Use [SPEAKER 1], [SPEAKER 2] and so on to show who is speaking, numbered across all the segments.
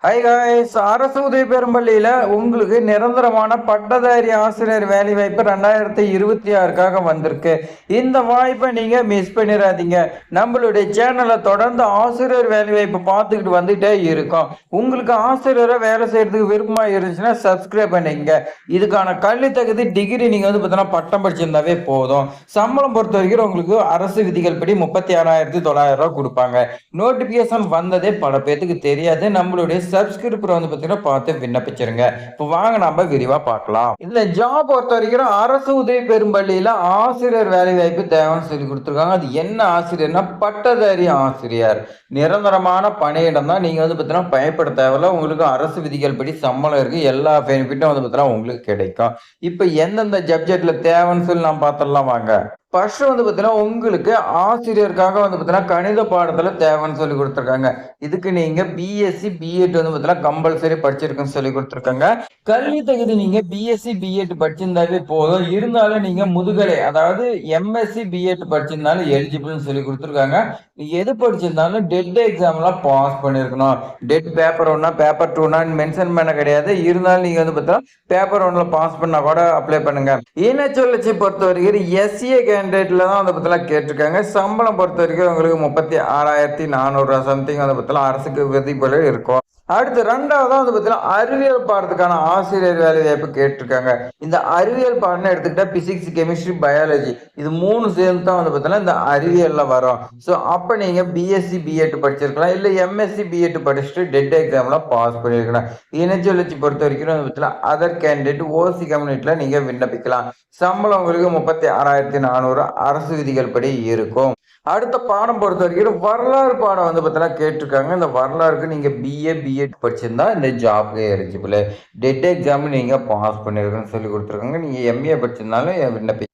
[SPEAKER 1] Hi guys, அரசு உதவி பெறும் பள்ளியில் உங்களுக்கு நிரந்தரமான பட்டதாரி ஆசிரியர் வேலை வாய்ப்பு 2026க்காக வந்திருக்கு. இந்த வாய்ப்பை நீங்கள் மிஸ் பண்ணிடாதீங்க. நம்மளுடைய சேனலை தொடர்ந்து ஆசிரியர் வேலை வாய்ப்பு பார்த்துக்கிட்டு வந்துகிட்டே இருக்கோம். உங்களுக்கு ஆசிரியரை வேலை செய்யறதுக்கு விருப்பமாக இருந்துச்சுன்னா சப்ஸ்கிரைப் பண்ணிக்கங்க. இதுக்கான கல்வி தகுதி டிகிரி நீங்கள் பார்த்தீங்கன்னா பட்டம் படிச்சிருந்தாவே போதும். சம்பளம் பொறுத்த வரைக்கும் உங்களுக்கு அரசு விதிகள் படி 36,900 ரூபா கொடுப்பாங்க. நோட்டிபிகேஷன் வந்ததே பல பேருக்கு தெரியாது. நம்மளுடைய சப்ஸ்கிரிப்டர் பார்த்தீங்கன்னா பார்த்து விண்ணப்பிச்சிருங்க. இப்போ வாங்க நம்ம விரிவா பார்க்கலாம். இந்த ஜாப் பொறுத்த வரைக்கும் அரசு உதவி பெறும் பள்ளியில ஆசிரியர் வேலை வாய்ப்பு தேவைன்னு சொல்லி கொடுத்துருக்காங்க. அது என்ன ஆசிரியர்னா பட்டதாரி ஆசிரியர். நிரந்தரமான பணியிடம் தான். நீங்க பார்த்தீங்கன்னா பயப்பட தேவையில்ல. உங்களுக்கு அரசு விதிகள் படி சம்பளம் இருக்கு. எல்லா பெனிஃபிட்டும் பார்த்தீங்கன்னா உங்களுக்கு கிடைக்கும். இப்போ எந்தெந்த சப்ஜெக்ட்ல தேவைன்னு சொல்லி நாம் பார்த்துடலாம் வாங்க. ஃபர்ஸ்ட் பார்த்தீங்கன்னா உங்களுக்கு ஆசிரியருக்காக பார்த்தீங்கன்னா கணித பாடத்துல தேவைன்னு சொல்லி கொடுத்துருக்காங்க. இதுக்கு நீங்க பிஎஸ்சி பிஎட் பார்த்தீங்கன்னா கம்பல்சரி படிச்சிருக்குன்னு சொல்லி கொடுத்துருக்காங்க. கல்வி தகுதி நீங்க பிஎஸ்சி பிஎட் படிச்சிருந்தாலே போதும். இருந்தாலும் நீங்க முதுகலை அதாவது எம்எஸ்சி பிஎட் படிச்சிருந்தாலும் எலிஜிபிள்னு சொல்லி கொடுத்துருக்காங்க. எது படிச்சிருந்தாலும் டெட் எக்ஸாம்லாம் பாஸ் பண்ணிருக்கணும். டெட் பேப்பர் 1 பேப்பர் 2 மென்ஷன் பண்ண கிடையாது. இருந்தாலும் நீங்க பார்த்தீங்கன்னா பேப்பர் 1ல பாஸ் பண்ணா கூட அப்ளை பண்ணுங்க. இனச்சொல்லட்சி பொறுத்த வரைக்கும் எஸ்சிஏ கேண்டிடேட்ல தான் பார்த்தீங்கன்னா கேட்டிருக்காங்க. சம்பளம் பொறுத்த வரைக்கும் உங்களுக்கு 36,400 சம்திங் பார்த்தீங்கன்னா அரசுக்கு விதிப்படி இருக்கும். அடுத்து ரெண்டாவதா பார்த்தீங்கன்னா அறிவியல் பாடத்துக்கான ஆசிரியர் வேலை வாய்ப்பு கேட்டிருக்காங்க. இந்த அறிவியல் பாடம்னு எடுத்துக்கிட்டா பிசிக்ஸ், கெமிஸ்ட்ரி, பயாலஜி இது 3 சேர்ந்து தான் பார்த்தீங்கன்னா இந்த அறிவியல்ல வரும். ஸோ அப்போ நீங்க பிஎஸ்சி பிஎட் படிச்சிருக்கலாம், இல்லை எம்எஸ்சி பிஎட் படிச்சுட்டு டெட் எக்ஸாம்ல பாஸ் பண்ணிருக்கலாம். இனச்சொல்லட்சி பொறுத்த வரைக்கும் பார்த்தீங்கன்னா அதர் கேண்டிடேட் ஓசி கம்யூனிட்டில நீங்க விண்ணப்பிக்கலாம். சம்பளம் உங்களுக்கு 36,400 அரசு விதிகள் படி இருக்கும். அடுத்த பாடம் பொறுத்த வரைக்கும் வரலாறு பாடம் பார்த்தீங்கன்னா கேட்டிருக்காங்க. இந்த வரலாறுக்கு நீங்க பிஏ பிஎட் படிச்சிருந்தா இந்த ஜாப்க்கு எலிஜிபிள். டெட் எக்ஸாம் நீங்க பாஸ் பண்ணிருக்குன்னு சொல்லி கொடுத்துருக்காங்க. நீங்க எம்ஏ படிச்சிருந்தாலும் விண்ணப்பி.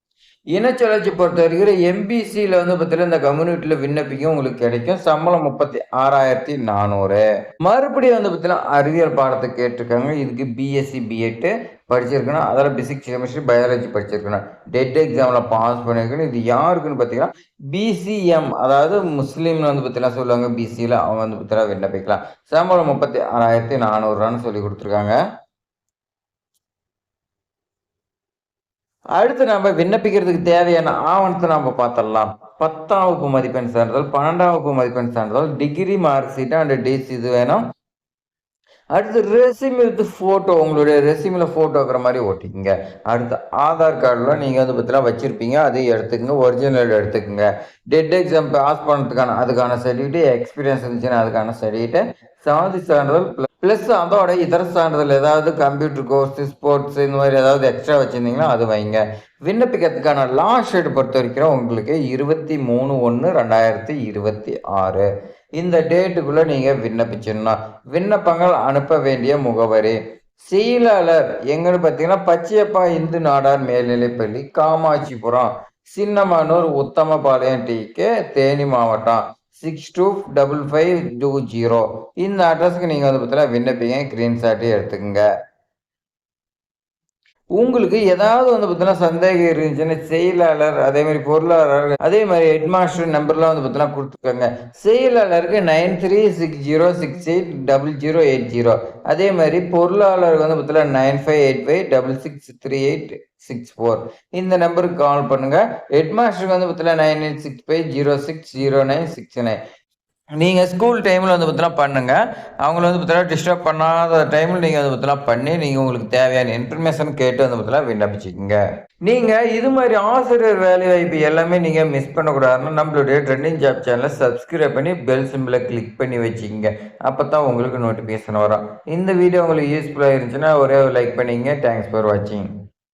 [SPEAKER 1] இனச்சொல்லட்சி பொறுத்த வரைக்கும் எம்பிசியில் பார்த்தீங்கன்னா இந்த கம்யூனிட்டியில் விண்ணப்பிக்கும் உங்களுக்கு கிடைக்கும். சம்பளம் 36,400. மறுபடியும் பார்த்தீங்கன்னா அறிவியல் பாடத்தை கேட்டிருக்காங்க. இதுக்கு பிஎஸ்சி பிஎட் படிச்சிருக்கணும். அதில் பிசிக்ஸ், கெமிஸ்ட்ரி, பயாலஜி படிச்சிருக்கணும். டெட் எக்ஸாமில் பாஸ் பண்ணியிருக்கணும். இது யாருக்குன்னு பார்த்தீங்கன்னா பிசிஎம் அதாவது முஸ்லீம்னு பார்த்தீங்கன்னா சொல்லுவாங்க. பிசியில் அவங்க பார்த்தீங்கன்னா விண்ணப்பிக்கலாம். சம்பளம் 36,400 சொல்லி கொடுத்துருக்காங்க. அடுத்து நம்ம விண்ணப்பிக்கிறதுக்கு தேவையான ஆவணத்தை நம்ம பார்த்துடலாம். 10ஆம் வகுப்பு மதிப்பெண் சான்றிதழ், 12ஆம் வகுப்பு மதிப்பெண் சான்றிதழ், degree mark sheet and TC இது வேணும். அடுத்து ரெசியூம் வித் ஃபோட்டோ, உங்களுடைய ரெசியூமில் ஃபோட்டோ இருக்கிற மாதிரி ஓட்டிக்குங்க. அடுத்து ஆதார் கார்டில் நீங்கள் பார்த்தீங்கன்னா வச்சுருப்பீங்க, அதையும் எடுத்துக்கோங்க. ஒரிஜினல் எடுத்துக்கோங்க. டெட் எக்ஸாம் பாஸ் பண்ணுறதுக்கான அதுக்கான சர்டிஃபிகேட், எக்ஸ்பீரியன்ஸ் இருந்துச்சுன்னா அதுக்கான சர்டிஃபிகேட், சாதி சான்றிதழ் ப்ளஸ் அதோட இதர சான்றிதழ் ஏதாவது கம்ப்யூட்டர் கோர்ஸ், ஸ்போர்ட்ஸ் இந்த மாதிரி ஏதாவது எக்ஸ்ட்ரா வச்சுருந்தீங்கன்னா அது வைங்க. விண்ணப்பிக்கிறதுக்கான லாஸ்ட் டேட் பொறுத்த வரைக்கும் உங்களுக்கு 23/1/2026 இந்த டேட்டுக்குள்ளே நீங்கள் விண்ணப்பிச்சிடணும். விண்ணப்பங்கள் அனுப்ப வேண்டிய முகவரி செயலாளர் எங்கன்னு பார்த்தீங்கன்னா பச்சையப்பா இந்து நாடார் மேல்நிலைப்பள்ளி, காமாட்சிபுரம், சின்னமனூர், உத்தமபாளையம் டிகே, தேனி மாவட்டம் 625520. இந்த அட்ரஸ்க்கு நீங்கள் பார்த்தீங்கன்னா விண்ணப்பிங்க. ஸ்க்ரீன்ஷாட்டே எடுத்துக்கோங்க. உங்களுக்கு ஏதாவது பார்த்தீங்கன்னா சந்தேகம் இருந்துச்சுன்னா செயலாளர், அதே மாதிரி பொருளாளர், அதே மாதிரி ஹெட் மாஸ்டர் நம்பர்லாம் பார்த்தீங்கன்னா கொடுத்துருக்காங்க. செயலாளருக்கு 9360680080. அதே மாதிரி பொருளாளருக்கு பார்த்தீங்கன்னா 9585663864. இந்த நம்பருக்கு கால் பண்ணுங்க. ஹெட் மாஸ்டருக்கு பார்த்தீங்கன்னா 9865060969. நீங்கள் ஸ்கூல் டைமில் பார்த்தீங்கன்னா பண்ணுங்கள். அவங்கள பார்த்தீங்கன்னா டிஸ்டர்ப் பண்ணாத டைமில் நீங்கள் பார்த்தீங்கன்னா பண்ணி நீங்கள் உங்களுக்கு தேவையான இன்ஃபர்மேஷன் கேட்டு பார்த்தீங்கன்னா விண்ணப்பிச்சுக்கோங்க. நீங்கள் இது மாதிரி ஆசிரியர் வேலை வாய்ப்பு எல்லாமே நீங்கள் மிஸ் பண்ணக்கூடாதுன்னா நம்மளுடைய ட்ரெண்டிங் ஜாப் சேனலை சப்ஸ்கிரைப் பண்ணி பெல் சிம்பிளை கிளிக் பண்ணி வச்சுக்கோங்க. அப்போ தான் உங்களுக்கு நோட்டிஃபிகேஷன் வரும். இந்த வீடியோ உங்களுக்கு யூஸ்ஃபுல்லாக இருந்துச்சுன்னா ஒரே லைக் பண்ணிங்க. தேங்க்ஸ் ஃபார் வாட்சிங்.